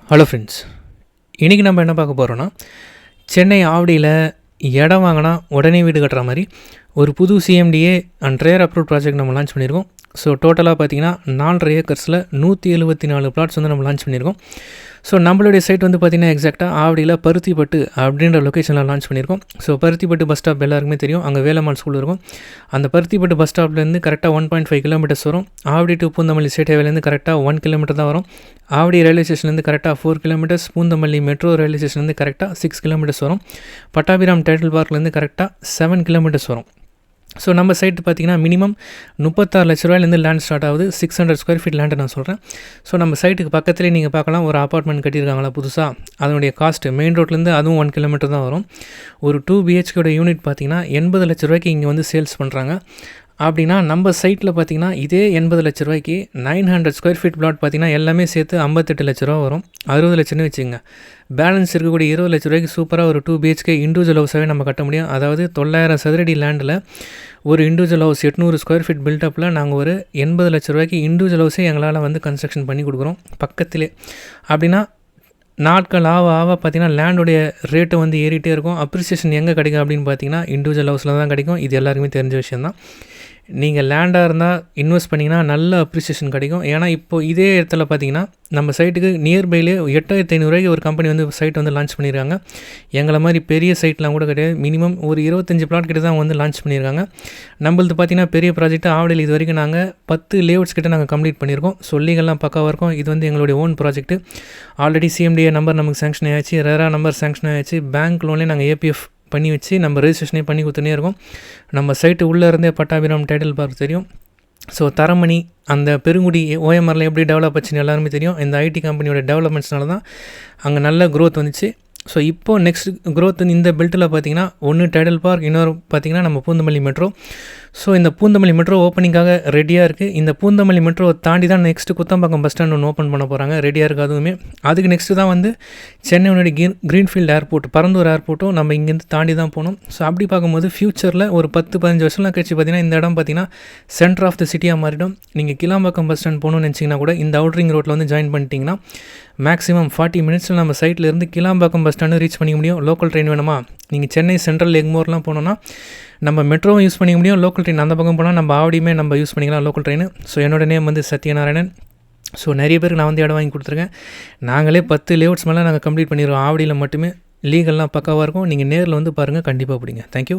Hello friends, இன்றைக்கி நம்ம என்ன பார்க்க போகிறோன்னா, சென்னை ஆவடியில் இடம் வாங்கினா உடனே வீடு கட்டுற மாதிரி ஒரு புது CMDA and rare approve project நம்ம லான்ச் பண்ணியிருக்கோம். ஸோ டோட்டலாக பார்த்திங்கன்னா 4.5 ஏக்கர்ஸில் 174 பிளாட்ஸ் வந்து நம்ம லான்ச் பண்ணியிருக்கோம். ஸோ நம்மளுடைய சைட் வந்து பார்த்திங்கன்னா எக்ஸாக்டாக ஆவடியில் பருத்திப்பட்டு அப்படின்ற லொக்கேஷனில் லான்ச் பண்ணியிருக்கோம். ஸோ பருத்திப்பட்டு பஸ் ஸ்டாப் எல்லாருக்குமே தெரியும், அங்கே வேலம்மாள் ஸ்கூல் இருக்கும். அந்த பருத்திப்பட்டு பஸ் ஸ்டாப்லேருந்து கரெக்டாக 1.5 கிலோமீட்டர்ஸ் வரும். ஆவடி டு பூந்தமல்லி ஸ்டேட் ஹைவேலேருந்து கரெக்டாக 1 கிலோமீட்டர் தான் வரும். ஆவடி ரயில்வே ஸ்டேஷன்லேருந்து கரெக்டாக 4 கிலோமீட்டர்ஸ், பூந்தமல்லி மெட்ரோ ரயில்வே ஸ்டேஷன்லேருந்து கரெக்டாக 6 கிலோமீட்டர்ஸ் வரும். பட்டாபிராம் டைட்டில் பார்க்லேருந்து கரெக்டாக 7 கிலோமீட்டர்ஸ் வரும். ஸோ நம்ம சைட்டு பார்த்திங்கன்னா மினிமம் 36 லட்ச ரூபாயிலேருந்து லேண்ட் ஸ்டார்ட் ஆகுது. 600 ஸ்கொயர் ஃபீட் லேண்டு நான் சொல்கிறேன். ஸோ நம்ம சைட்டுக்கு பக்கத்துலேயே நீங்கள் பார்க்கலாம், ஒரு அப்பார்ட்மெண்ட் கட்டியிருக்காங்களா புதுசாக. அதனுடைய காஸ்ட்டு மெயின் ரோட்லேருந்து அதுவும் 1 கிலோமீட்டர் தான் வரும். ஒரு 2 BHKோட யூனிட் பார்த்திங்கன்னா 80 லட்ச ரூபாய்க்கு இங்கே வந்து சேல்ஸ் பண்ணுறாங்க. அப்படின்னா நம்ம சைட்டில் பார்த்திங்கன்னா இதே 80 லட்ச ரூபாய்க்கு 900 ஸ்கொயர் ஃபீட் பிளாட் பார்த்திங்கன்னா எல்லாமே சேர்த்து 58 லட்ச ரூபா வரும். 60 லட்சம்னு வச்சுங்க. பேலன்ஸ் இருக்கக்கூடிய 20 லட்ச ரூபாய்க்கு சூப்பராக ஒரு 2 BHK இண்டிவிஜுவல் ஹவுஸாகவே நம்ம கட்ட முடியும். அதாவது 900 சதுரடி லேண்டில் ஒரு இண்டிவிஜுவல் ஹவுஸ் 800 ஸ்கொயர் ஃபீட் பில்டப்பில் நாங்கள் ஒரு 80 லட்ச ரூபாய்க்கு இண்டிவிஜுவல் ஹவுஸே எங்களால் வந்து கன்ஸ்ட்ரக்ஷன் பண்ணி கொடுக்குறோம் பக்கத்திலே. அப்படின்னா நாட்கள் ஆக பார்த்திங்கன்னா லேண்டுடைய ரேட்டு வந்து ஏறிட்டே இருக்கும். அப்ரிசியேஷன் எங்கே கிடைக்கும் அப்படின்னு பார்த்தீங்கன்னா இண்டிவிஜுவல் ஹவுஸில் தான் கிடைக்கும். இது எல்லாருக்குமே தெரிஞ்ச விஷயந்தான். நீங்கள் லேண்டாக இருந்தால் இன்வெஸ்ட் பண்ணிங்கன்னா நல்ல அப்ரிசியேஷன் கிடைக்கும். ஏன்னா இப்போது இதே இடத்துல பார்த்தீங்கன்னா நம்ம சைட்டுக்கு நியர்பைலே 8500 ரூபாய்க்கு ஒரு கம்பெனி வந்து சைட் வந்து லான்ச் பண்ணியிருக்காங்க. எங்களை மாதிரி பெரிய சைட்லாம் கூட கிடையாது. மினிமம் ஒரு 25 பிளாட் கிட்ட தான் வந்து லான்ச் பண்ணியிருக்காங்க. நம்மளது பார்த்திங்கன்னா பெரிய ப்ராஜெக்ட் ஆவடியில் இது வரைக்கும் நாங்கள் 10 லேஅவுட்ஸ் கிட்ட நாங்கள் கம்ப்ளீட் பண்ணியிருக்கோம். சொல்லிகள்லாம் பக்காவாக இருக்கும். இது வந்து எங்களுடைய own project. Already CMDA number நமக்கு சேங்ஷன் ஆகிடுச்சு, ரேரா நம்பர் சேங்ஷன் ஆகிடுச்சு. பேங்க் லோன்லேயே நாங்கள் ஏபிஎஃப் பண்ணி வச்சு நம்ம ரெஜிஸ்ட்ரேஷனே பண்ணி கொடுத்துனே இருக்கோம். நம்ம சைட்டு உள்ளே இருந்தே பட்டாபிராம் டைட்டில் பார்க் தெரியும். ஸோ தரமணி அந்த பெருங்குடி ஓஎம்ஆரில் எப்படி டெவலப் ஆச்சுன்னு எல்லாருமே தெரியும். இந்த ஐடி கம்பெனியோட டெவலப்மெண்ட்ஸ்னால தான் அங்கே நல்ல க்ரோத் வந்துச்சு. ஸோ இப்போது நெக்ஸ்ட் க்ரோத் இந்த பெல்ட்டில் பார்த்திங்கன்னா ஒன்று டைடல் பார்க், இன்னொரு பார்த்திங்கன்னா நம்ம பூந்தமல்லி மெட்ரோ. ஸோ இந்த பூந்தமல்லி மெட்ரோ ஓப்பனிங்காக ரெடியாக இருக்குது. இந்த பூந்தமல்லி மெட்ரோ தாண்டி தான் நெக்ஸ்ட்டு குத்தம்பாக்கம் பஸ் ஸ்டாண்ட் ஒன்று ஓப்பன் பண்ண போகிறாங்க. ரெடியாக இருக்குது அதுவுமே. அதுக்கு நெக்ஸ்ட்டு தான் வந்து சென்னையோடைய க்ரீன்ஃபீல்டு ஏர்போர்ட், பரந்தூர் ஏர்போர்ட்டும் நம்ம இங்கேருந்து தாண்டி தான் போகணும். ஸோ அப்படி பார்க்கும்போது ஃப்யூச்சரில் ஒரு 10-15 வருஷம்லாம் கழிச்சு பார்த்திங்கன்னா இந்த இடம் பார்த்திங்கன்னா சென்டர் ஆஃப் த சிட்டியாக மாறிடும். நீங்கள் கிளாம்பாக்கம் பஸ் ஸ்டாண்ட் போகணும்னு நினச்சிங்கன்னா கூட இந்த அவுட்ரிங் ரோட்டில் வந்து ஜாயின் பண்ணிட்டீங்கன்னா மேக்ஸிமம் 40 மினிட்ஸில் நம்ம சைட்டில் இருந்து கிளாம்பாக்கம் பஸ் ஸ்டாண்டு ரீச் பண்ணிக்க முடியும். லோக்கல் ட்ரெயின் வேணுமா, நீங்கள் சென்னை சென்ட்ரல் எக்மோர்லாம் போனோன்னா நம்ம மெட்ரோவும் யூஸ் பண்ணிக்க முடியும். லோக்கல் ட்ரெயின் அந்த பக்கம் போனால் நம்ம ஆவடியுமே நம்ம யூஸ் பண்ணிக்கலாம் லோக்கல் ட்ரெயின். ஸோ என்னோட நேம் வந்து சத்யநாராயணன். ஸோ நிறைய பேருக்கு நான் வந்து இடம் வாங்கி கொடுத்துருக்கேன். நாங்களே 10 லேஅவுட்ஸ் மேலே நாங்கள் கம்ப்ளீட் பண்ணிடுவோம். ஆவடியில் மட்டுமே லீகல்லாம் பக்காவாக இருக்கும். நீங்கள் நேரில் வந்து பாருங்கள், கண்டிப்பாக பிடிங்க. தேங்க்யூ.